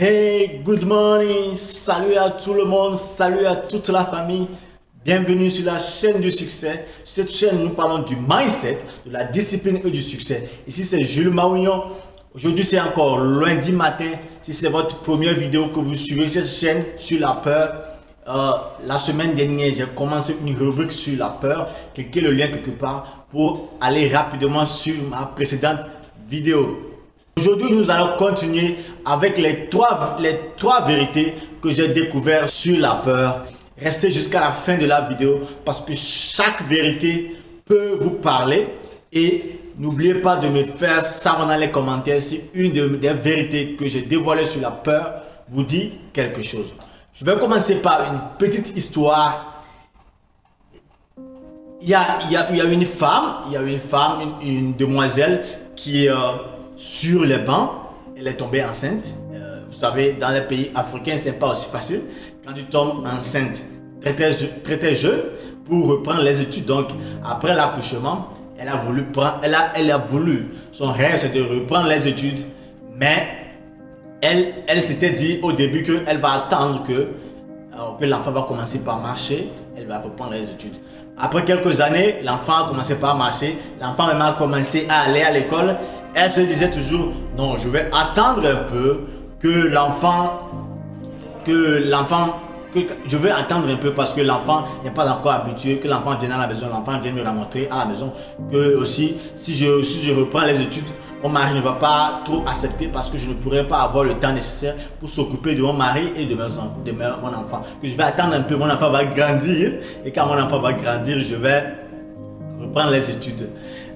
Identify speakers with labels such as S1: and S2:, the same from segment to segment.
S1: Hey, good morning, salut à tout le monde, salut à toute la famille. Bienvenue sur la chaîne du succès. Sur cette chaîne, nous parlons du mindset, de la discipline et du succès. Ici, c'est Jules Maouignon. Aujourd'hui, c'est encore lundi matin. Si c'est votre première vidéo que vous suivez cette chaîne sur la peur, la semaine dernière, j'ai commencé une rubrique sur la peur. Cliquez le lien quelque part pour aller rapidement sur ma précédente vidéo. Aujourd'hui, nous allons continuer avec les trois vérités que j'ai découvertes sur la peur. Restez jusqu'à la fin de la vidéo parce que chaque vérité peut vous parler. Et n'oubliez pas de me faire savoir dans les commentaires si une des vérités que j'ai dévoilées sur la peur vous dit quelque chose. Je vais commencer par une petite histoire. Il y a une femme, une demoiselle qui est sur les bancs. Elle est tombée enceinte. Vous savez, dans les pays africains, ce n'est pas aussi facile. Quand tu tombes enceinte très jeune pour reprendre les études, donc après l'accouchement, elle a voulu, son rêve c'est de reprendre les études, mais elle s'était dit au début qu'elle va attendre que l'enfant va commencer par marcher, elle va reprendre les études. Après quelques années, l'enfant a commencé par marcher, l'enfant même a commencé à aller à l'école. Elle se disait toujours, non, je vais attendre un peu je vais attendre un peu parce que l'enfant n'est pas encore habitué, que l'enfant vienne à la maison, l'enfant vienne me rencontrer à la maison, que aussi si je reprends les études, mon mari ne va pas trop accepter parce que je ne pourrai pas avoir le temps nécessaire pour s'occuper de mon mari et de mon enfant. Que je vais attendre un peu, mon enfant va grandir et quand mon enfant va grandir, je vais reprendre les études.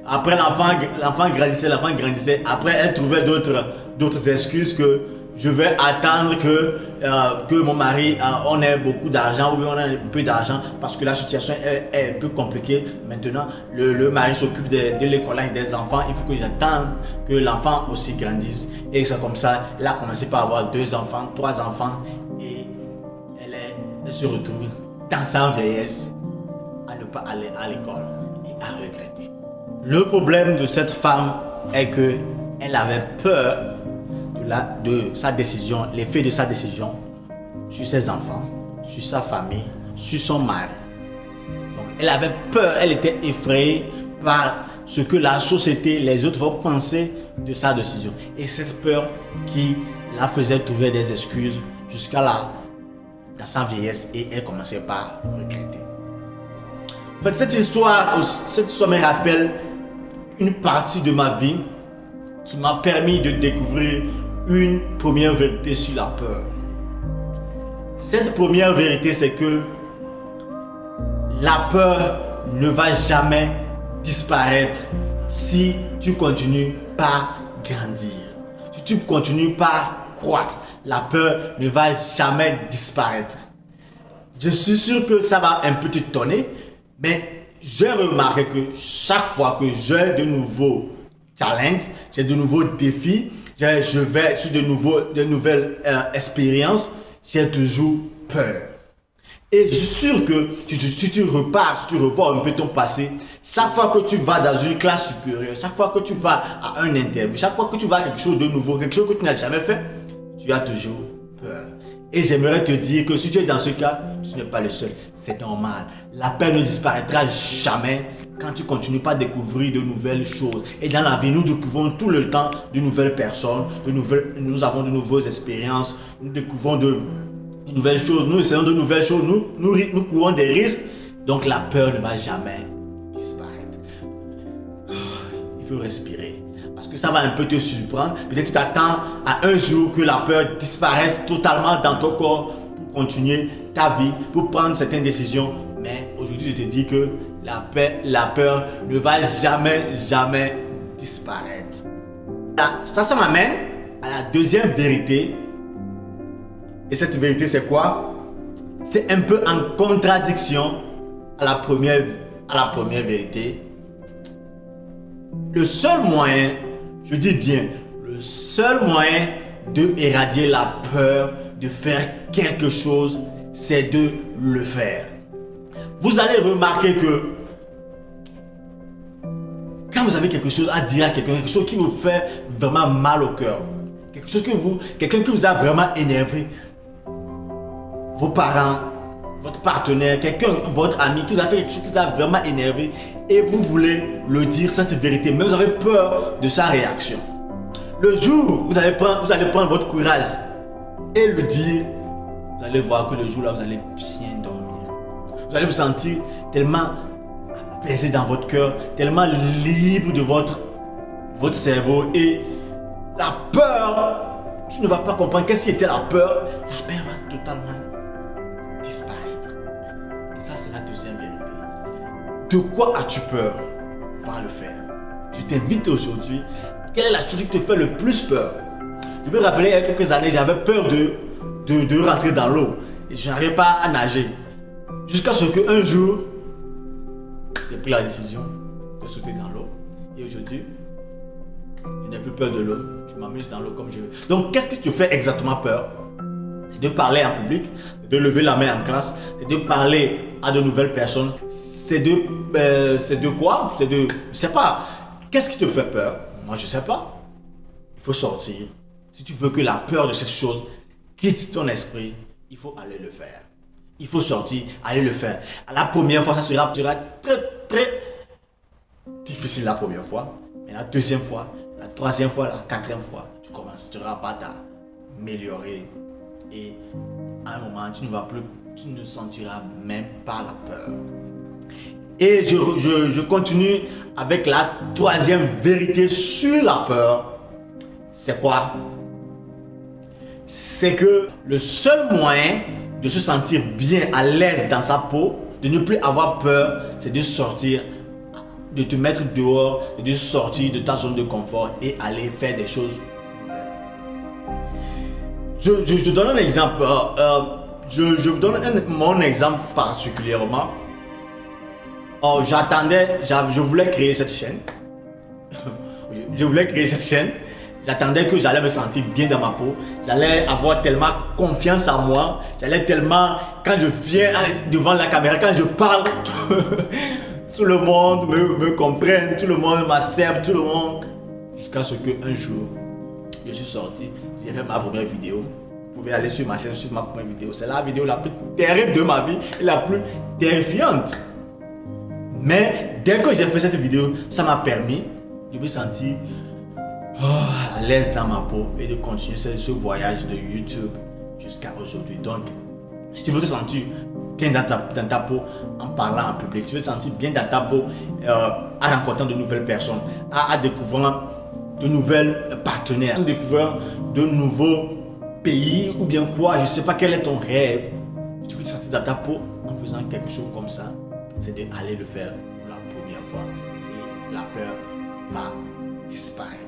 S1: Après l'enfant grandissait, après elle trouvait d'autres excuses que je vais attendre que mon mari on ait beaucoup d'argent ou bien on ait un peu d'argent parce que la situation est un peu compliquée. Maintenant, le mari s'occupe de l'écolage des enfants. Il faut que j'attende que l'enfant aussi grandisse. Et c'est comme ça, elle a commencé par avoir 2 enfants, 3 enfants et elle se retrouve dans sa vieillesse à ne pas aller à l'école et à regretter. Le problème de cette femme est qu'elle avait peur de sa décision, l'effet de sa décision sur ses enfants, sur sa famille, sur son mari. Donc, elle avait peur, elle était effrayée par ce que la société, les autres vont penser de sa décision. Et cette peur qui la faisait trouver des excuses dans sa vieillesse et elle commençait par regretter. En fait, cette histoire me rappelle une partie de ma vie qui m'a permis de découvrir une première vérité sur la peur. Cette première vérité, c'est que la peur ne va jamais disparaître si tu continues par grandir. Si tu continues par croître, la peur ne va jamais disparaître. Je suis sûr que ça va un peu t'étonner, mais j'ai remarqué que chaque fois que j'ai de nouveaux challenges, j'ai de nouveaux défis, je vais sur de nouvelles expériences, j'ai toujours peur. Et je suis sûr que si tu repars, si tu revois un peu ton passé, chaque fois que tu vas dans une classe supérieure, chaque fois que tu vas à un interview, chaque fois que tu vas à quelque chose de nouveau, quelque chose que tu n'as jamais fait, tu as toujours peur. Et j'aimerais te dire que si tu es dans ce cas, tu n'es pas le seul. C'est normal. La peur ne disparaîtra jamais quand tu continues pas à découvrir de nouvelles choses. Et dans la vie, nous découvrons tout le temps de nouvelles personnes, nous avons de nouvelles expériences, nous découvrons de nouvelles choses, nous essayons de nouvelles choses, nous courons des risques. Donc la peur ne va jamais disparaître. Il faut respirer. Parce que ça va un peu te surprendre. Peut-être que tu t'attends à un jour que la peur disparaisse totalement dans ton corps pour continuer ta vie, pour prendre certaines décisions. Mais aujourd'hui, je te dis que la peur ne va jamais disparaître. Ça m'amène à la deuxième vérité. Et cette vérité, c'est quoi? C'est un peu en contradiction à la première vérité. Le seul moyen, je dis bien, le seul moyen de éradiquer la peur, de faire quelque chose, c'est de le faire. Vous allez remarquer que quand vous avez quelque chose à dire à quelqu'un, quelque chose qui vous fait vraiment mal au cœur, quelque chose quelqu'un qui vous a vraiment énervé, vos parents, votre partenaire, votre ami qui vous a fait quelque chose qui vous a vraiment énervé et vous voulez le dire cette vérité, mais vous avez peur de sa réaction. Le jour où vous allez prendre votre courage et le dire, vous allez voir que le jour là, vous allez bien dormir. Vous allez vous sentir tellement apaisé dans votre cœur, tellement libre de votre cerveau et la peur, tu ne vas pas comprendre qu'est-ce qui était la peur. La peur va totalement disparaître. Et ça, c'est la deuxième vérité. De quoi as-tu peur? Va le faire. Je t'invite aujourd'hui. Quelle est la chose qui te fait le plus peur? Je me rappelle il y a quelques années, j'avais peur de rentrer dans l'eau. Et je n'arrivais pas à nager. Jusqu'à ce qu'un jour, j'ai pris la décision de sauter dans l'eau. Et aujourd'hui, je n'ai plus peur de l'eau. Je m'amuse dans l'eau comme je veux. Donc, qu'est-ce qui te fait exactement peur? C'est de parler en public, de lever la main en classe, c'est de parler à de nouvelles personnes. C'est de quoi? Je sais pas. Qu'est-ce qui te fait peur? Moi, je sais pas. Il faut sortir. Si tu veux que la peur de cette chose quitte ton esprit, il faut aller le faire. Il faut sortir, aller le faire. À la première fois, ça sera très difficile la première fois. Mais la deuxième fois, la troisième fois, la quatrième fois, tu commenceras pas à t'améliorer. Et à un moment, tu ne sentiras même pas la peur. Et je continue avec la troisième vérité sur la peur. C'est quoi? C'est que le seul moyen de se sentir bien à l'aise dans sa peau, de ne plus avoir peur, c'est de sortir, de te mettre dehors, de sortir de ta zone de confort et aller faire des choses nouvelles. Je donne un exemple. Je vous donne mon exemple particulièrement. Je voulais créer cette chaîne. J'attendais que j'allais me sentir bien dans ma peau. J'allais avoir tellement confiance en moi. J'allais tellement, quand je viens devant la caméra, quand je parle, tout le monde me comprenne, tout le monde m'accepte, tout le monde. Jusqu'à ce qu'un jour, je suis sorti, j'ai fait ma première vidéo. Vous pouvez aller sur ma chaîne, sur ma première vidéo. C'est la vidéo la plus terrible de ma vie et la plus terrifiante. Mais dès que j'ai fait cette vidéo, ça m'a permis de me sentir à l'aise dans ma peau et de continuer ce voyage de YouTube jusqu'à aujourd'hui. Donc, si tu veux te sentir bien dans ta peau en parlant en public, tu veux te sentir bien dans ta peau en rencontrant de nouvelles personnes, en découvrant de nouvelles partenaires, en découvrant de nouveaux pays ou bien quoi, je ne sais pas quel est ton rêve. Si tu veux te sentir dans ta peau en faisant quelque chose comme ça, c'est d'aller le faire pour la première fois et la peur va disparaître.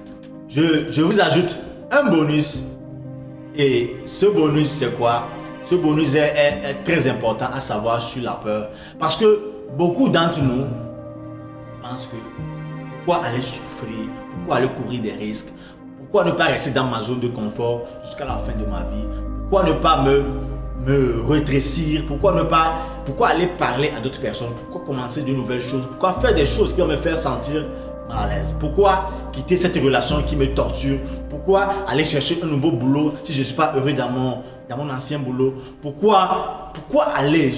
S1: Je vous ajoute un bonus et ce bonus c'est quoi? Ce bonus est très important à savoir sur la peur parce que beaucoup d'entre nous pensent que pourquoi aller souffrir, pourquoi aller courir des risques, pourquoi ne pas rester dans ma zone de confort jusqu'à la fin de ma vie, pourquoi ne pas me rétrécir, pourquoi aller parler à d'autres personnes, pourquoi commencer de nouvelles choses, pourquoi faire des choses qui vont me faire sentir mal à l'aise, pourquoi quitter cette relation qui me torture, pourquoi aller chercher un nouveau boulot si je ne suis pas heureux dans mon ancien boulot, pourquoi aller,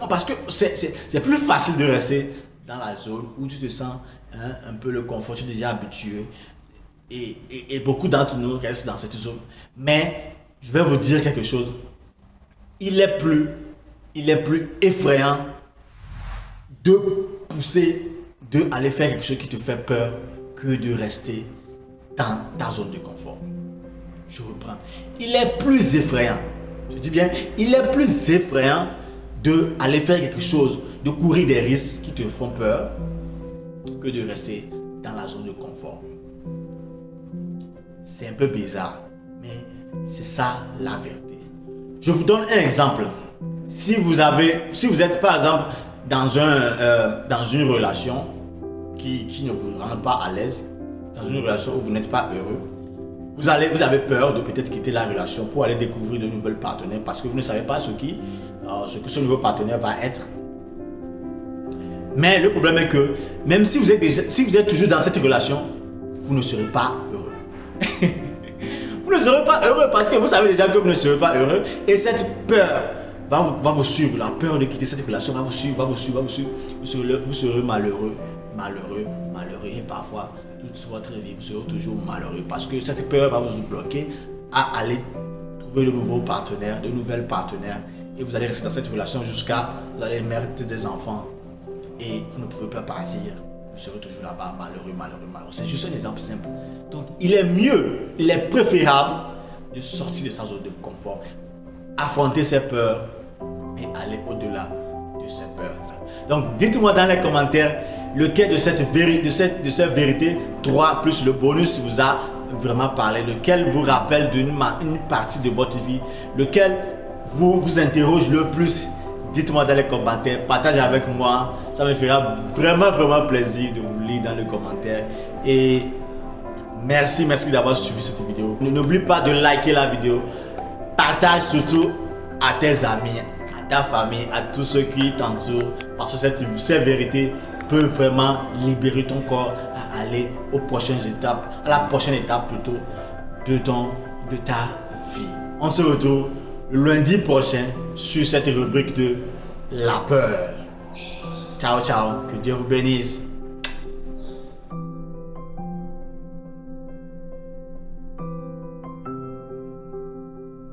S1: parce que c'est plus facile de rester dans la zone où tu te sens un peu le confort, tu es déjà habitué et beaucoup d'entre nous restent dans cette zone, mais je vais vous dire quelque chose. Il est plus effrayant de pousser, d'aller faire quelque chose qui te fait peur que de rester dans ta zone de confort. Je reprends. Il est plus effrayant, je dis bien, il est plus effrayant d'aller faire quelque chose, de courir des risques qui te font peur que de rester dans la zone de confort. C'est un peu bizarre, mais c'est ça la vérité. Je vous donne un exemple. Si vous êtes par exemple dans une relation qui ne vous rend pas à l'aise, dans une relation où vous n'êtes pas heureux, vous avez peur de peut-être quitter la relation pour aller découvrir de nouvelles partenaires parce que vous ne savez pas ce que ce nouveau partenaire va être. Mais le problème est que même si vous êtes toujours dans cette relation, vous ne serez pas heureux. vous ne serez pas heureux parce que vous savez déjà que vous ne serez pas heureux. Et cette peur va vous suivre. La peur de quitter cette relation va vous suivre, va vous suivre, va vous suivre. Vous serez malheureux, malheureux, malheureux. Et parfois, toute votre vie, vous serez toujours malheureux parce que cette peur va vous bloquer à aller trouver de nouveaux partenaires, de nouvelles partenaires. Et vous allez rester dans cette relation jusqu'à vous allez mettre des enfants. Et vous ne pouvez pas partir. Vous serez toujours là-bas, malheureux, malheureux, malheureux. C'est juste un exemple simple. Donc, il est mieux, il est préférable de sortir de sa zone de confort, affronter ses peurs et aller au-delà de ses peurs. Donc, dites-moi dans les commentaires lequel de cette vérité 3 plus le bonus vous a vraiment parlé, lequel vous rappelle d'une partie de votre vie, lequel vous interroge le plus. Dites-moi dans les commentaires, partagez avec moi, ça me fera vraiment plaisir de vous lire dans les commentaires. Et merci d'avoir suivi cette vidéo. N'oublie pas de liker la vidéo, partage surtout à tes amis, à ta famille, à tous ceux qui t'entourent, parce que ces vérités peuvent vraiment libérer ton corps à aller aux prochaines étapes, à la prochaine étape plutôt de ta vie. On se retrouve lundi prochain sur cette rubrique de la peur. Ciao, ciao. Que Dieu vous bénisse.